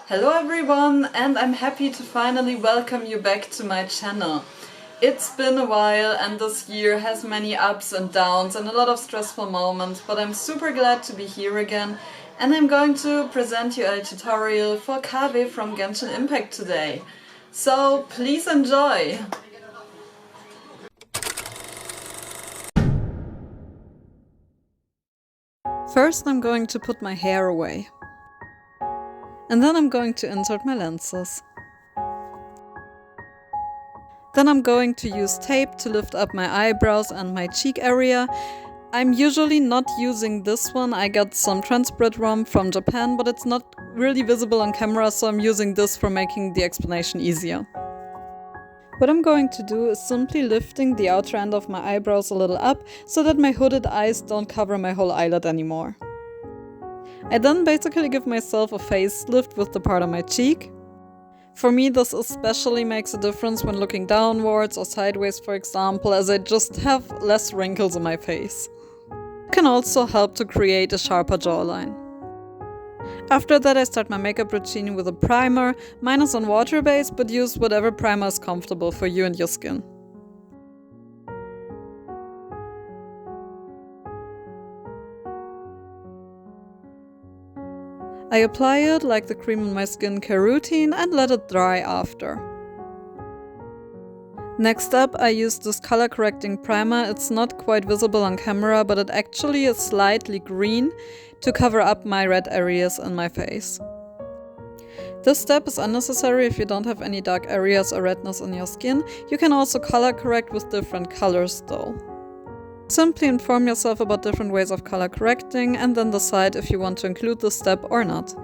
Hello everyone, and I'm happy to finally welcome you back to my channel. It's been a while and this year has many ups and downs and a lot of stressful moments, but I'm super glad to be here again and I'm going to present you a tutorial for Kaveh from Genshin Impact today. So please enjoy! First I'm going to put my hair away. And then I'm going to insert my lenses. Then I'm going to use tape to lift up my eyebrows and my cheek area. I'm usually not using this one, I got some transparent ROM from Japan, but it's not really visible on camera, so I'm using this for making the explanation easier. What I'm going to do is simply lifting the outer end of my eyebrows a little up, so that my hooded eyes don't cover my whole eyelid anymore. I then basically give myself a facelift with the part on my cheek. For me, this especially makes a difference when looking downwards or sideways, for example, as I just have less wrinkles in my face. It can also help to create a sharper jawline. After that, I start my makeup routine with a primer. Mine is on water base, but use whatever primer is comfortable for you and your skin. I apply it like the cream in my skincare routine and let it dry after. Next up, I use this color correcting primer. It's not quite visible on camera, but it actually is slightly green to cover up my red areas in my face. This step is unnecessary if you don't have any dark areas or redness in your skin. You can also color correct with different colors though. Simply inform yourself about different ways of color correcting and then decide if you want to include this step or not.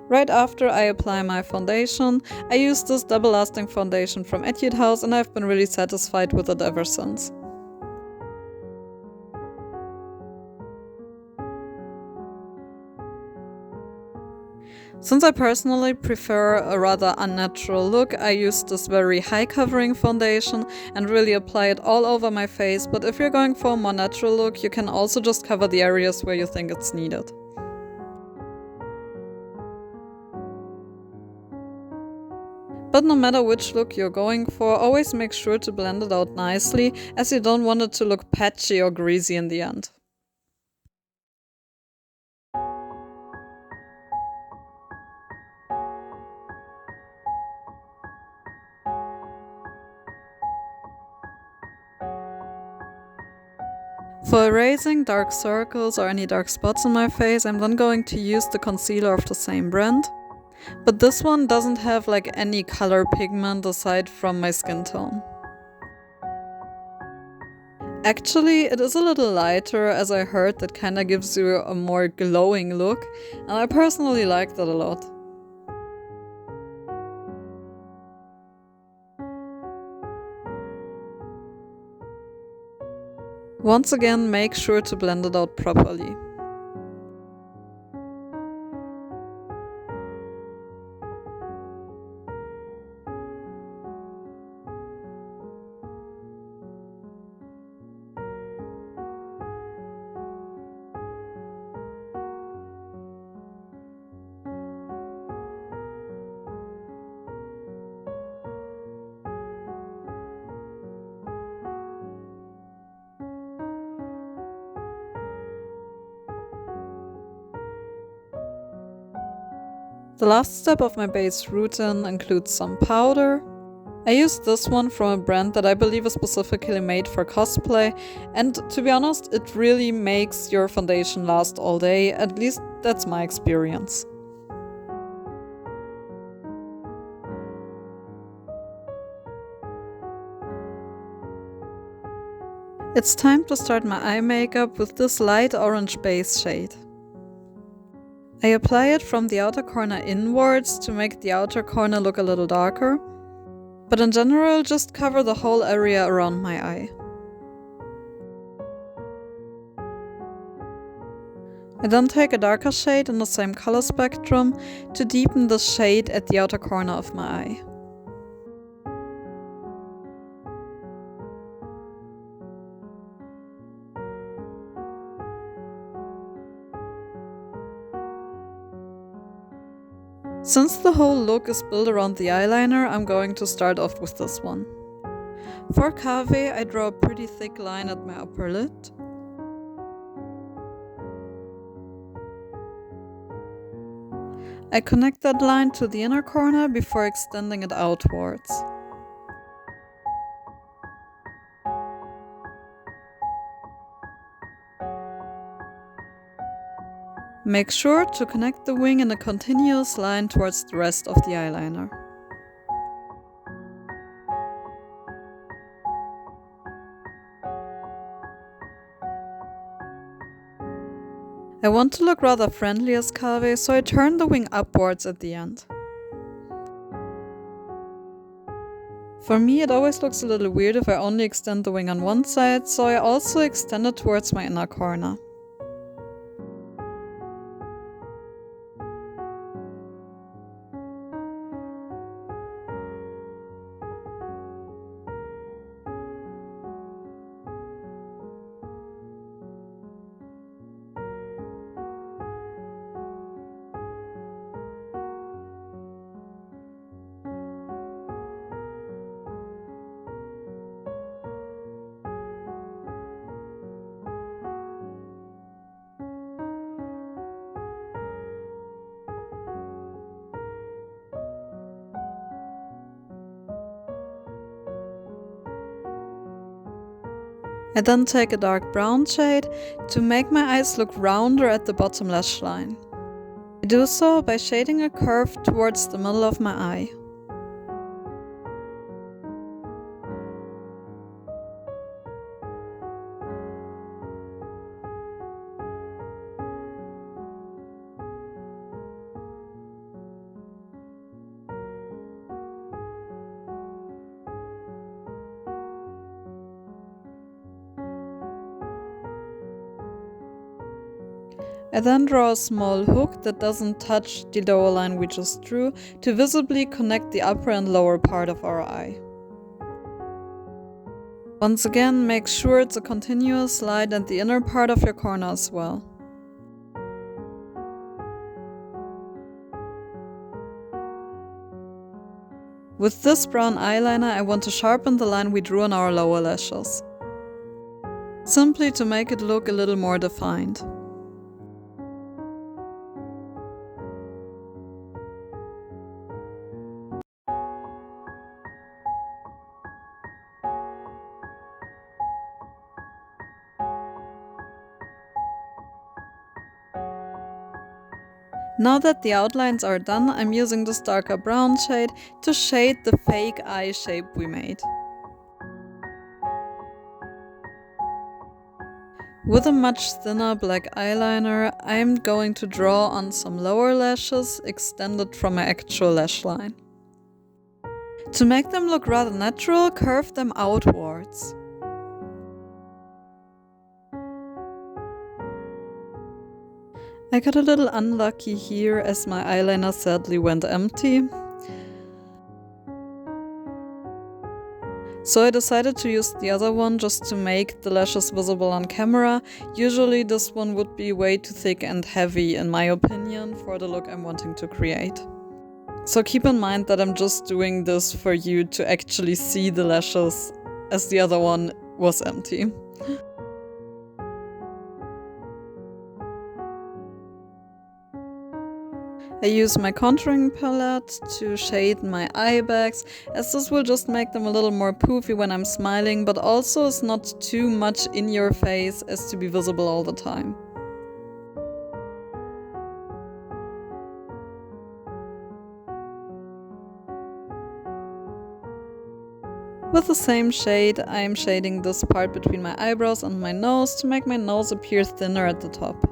Right after I apply my foundation, I use this double lasting foundation from Etude House and I've been really satisfied with it ever since. Since I personally prefer a rather unnatural look, I use this very high covering foundation and really apply it all over my face, but if you're going for a more natural look, you can also just cover the areas where you think it's needed. But no matter which look you're going for, always make sure to blend it out nicely, as you don't want it to look patchy or greasy in the end. For erasing dark circles or any dark spots in my face, I'm then going to use the concealer of the same brand. But this one doesn't have like any color pigment aside from my skin tone. Actually, it is a little lighter, as I heard that kinda gives you a more glowing look, and I personally like that a lot. Once again, make sure to blend it out properly. The last step of my base routine includes some powder. I use this one from a brand that I believe is specifically made for cosplay, and to be honest, it really makes your foundation last all day, at least that's my experience. It's time to start my eye makeup with this light orange base shade. I apply it from the outer corner inwards to make the outer corner look a little darker, but in general just cover the whole area around my eye. I then take a darker shade in the same color spectrum to deepen the shade at the outer corner of my eye. Since the whole look is built around the eyeliner, I'm going to start off with this one. For Kaveh, I draw a pretty thick line at my upper lid. I connect that line to the inner corner before extending it outwards. Make sure to connect the wing in a continuous line towards the rest of the eyeliner. I want to look rather friendly as Kaveh, so I turn the wing upwards at the end. For me, it always looks a little weird if I only extend the wing on one side, so I also extend it towards my inner corner. I then take a dark brown shade to make my eyes look rounder at the bottom lash line. I do so by shading a curve towards the middle of my eye. I then draw a small hook that doesn't touch the lower line we just drew to visibly connect the upper and lower part of our eye. Once again, make sure it's a continuous line at the inner part of your corner as well. With this brown eyeliner, I want to sharpen the line we drew on our lower lashes, simply to make it look a little more defined. Now that the outlines are done, I'm using this darker brown shade to shade the fake eye shape we made. With a much thinner black eyeliner, I'm going to draw on some lower lashes extended from my actual lash line. To make them look rather natural, curve them outwards. I got a little unlucky here as my eyeliner sadly went empty. So I decided to use the other one just to make the lashes visible on camera. Usually this one would be way too thick and heavy in my opinion for the look I'm wanting to create. So keep in mind that I'm just doing this for you to actually see the lashes as the other one was empty. I use my contouring palette to shade my eye bags, as this will just make them a little more poofy when I'm smiling, but also is not too much in your face as to be visible all the time. With the same shade, I am shading this part between my eyebrows and my nose to make my nose appear thinner at the top.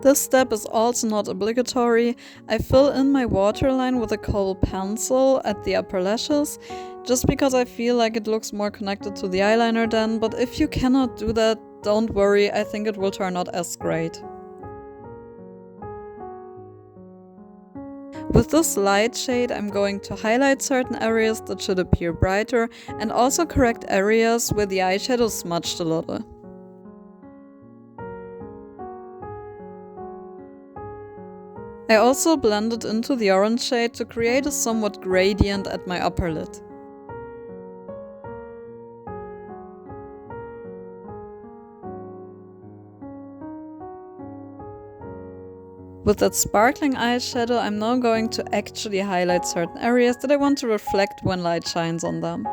This step is also not obligatory. I fill in my waterline with a kohl pencil at the upper lashes, just because I feel like it looks more connected to the eyeliner then, but if you cannot do that, don't worry, I think it will turn out as great. With this light shade, I'm going to highlight certain areas that should appear brighter and also correct areas where the eyeshadow smudged a little. I also blended into the orange shade to create a somewhat gradient at my upper lid. With that sparkling eyeshadow, I'm now going to actually highlight certain areas that I want to reflect when light shines on them.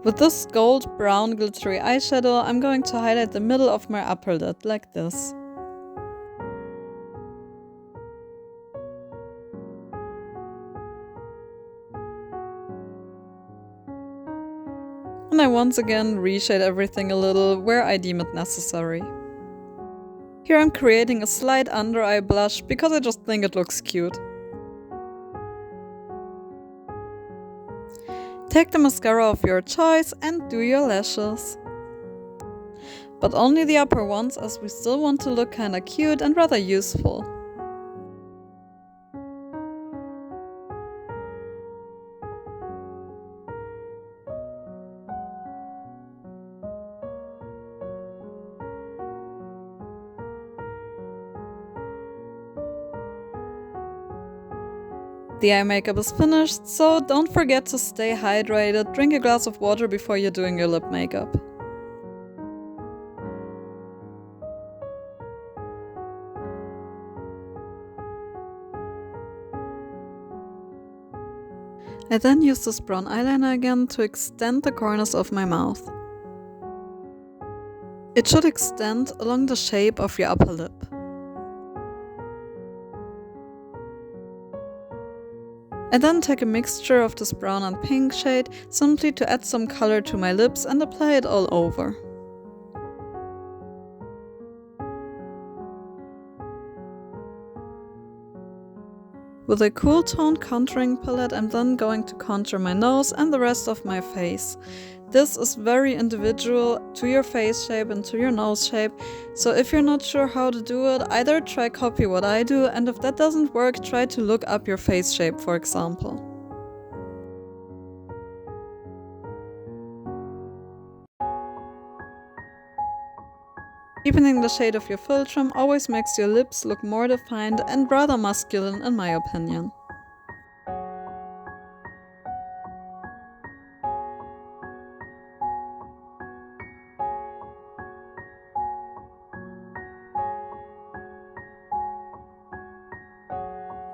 With this gold brown glittery eyeshadow, I'm going to highlight the middle of my upper lid, like this. And I once again reshade everything a little where I deem it necessary. Here I'm creating a slight under eye blush because I just think it looks cute. Take the mascara of your choice and do your lashes. But only the upper ones, as we still want to look kinda cute and rather useful. The eye makeup is finished, so don't forget to stay hydrated, drink a glass of water before you're doing your lip makeup. I then use this brown eyeliner again to extend the corners of my mouth. It should extend along the shape of your upper lip. I then take a mixture of this brown and pink shade simply to add some color to my lips and apply it all over. With a cool toned contouring palette, I'm then going to contour my nose and the rest of my face. This is very individual to your face shape and to your nose shape, so if you're not sure how to do it, either try copy what I do, and if that doesn't work, try to look up your face shape, for example. Deepening the shade of your philtrum always makes your lips look more defined and rather masculine in my opinion.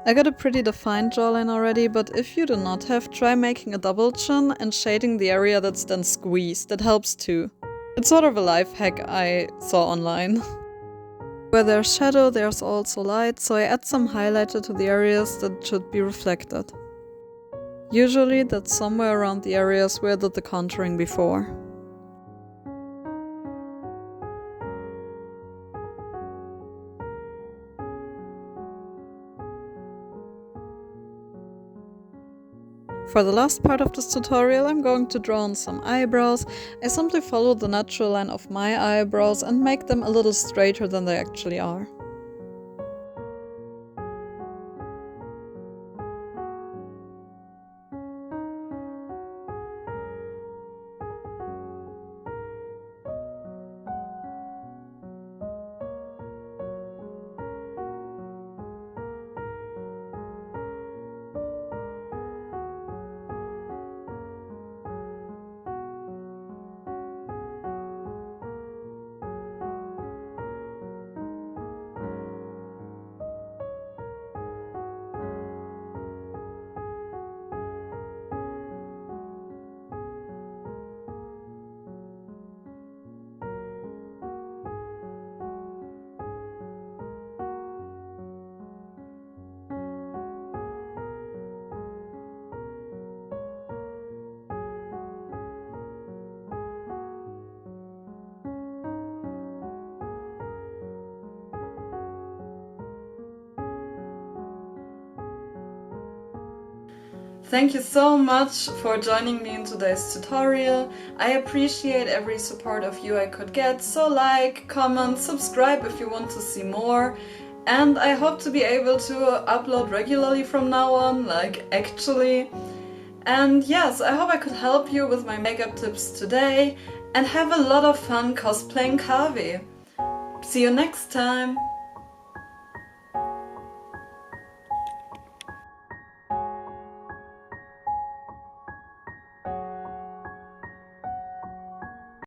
I got a pretty defined jawline already, but if you do not have, try making a double chin and shading the area that's then squeezed. That helps too. It's sort of a life hack I saw online. Where there's shadow, there's also light, so I add some highlighter to the areas that should be reflected. Usually that's somewhere around the areas where I did the contouring before. For the last part of this tutorial, I'm going to draw on some eyebrows. I simply follow the natural line of my eyebrows and make them a little straighter than they actually are. Thank you so much for joining me in today's tutorial. I appreciate every support of you I could get, so like, comment, subscribe if you want to see more. And I hope to be able to upload regularly from now on, like actually. And yes, I hope I could help you with my makeup tips today and have a lot of fun cosplaying Kaveh. See you next time!